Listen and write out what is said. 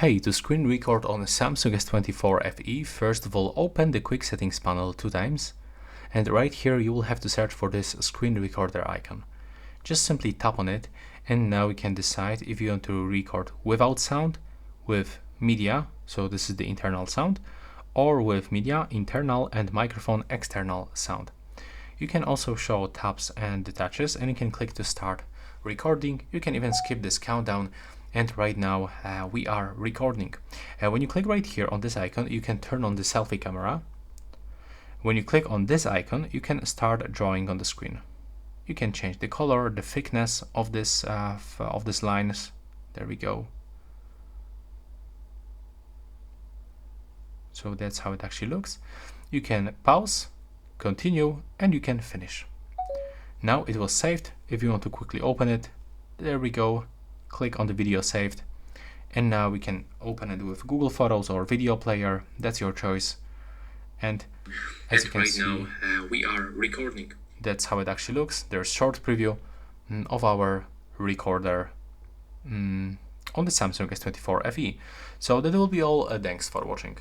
Hey, to screen record on a Samsung S24 FE, first of all open the quick settings panel 2 times, and right here you will have to search for this screen recorder icon. Just simply tap on it, and now you can decide if you want to record without sound, with media, so this is the internal sound, or with media, internal, and microphone, external sound. You can also show tabs and detaches, and you can click to start recording. You can even skip this countdown, and right now we are recording. When you click right here on this icon, you can turn on the selfie camera. When you click on this icon, you can start drawing on the screen. You can change the color, the thickness of this lines. There we go. So that's how it actually looks. You can pause, continue, and you can finish. Now it was saved. If you want to quickly open it, there we go. Click on the video saved, and now we can open it with Google Photos or video player. That's your choice. And as you can see, now we are recording. That's how it actually looks. There's short preview of our recorder on the Samsung S24 FE. So that will be all. Thanks for watching.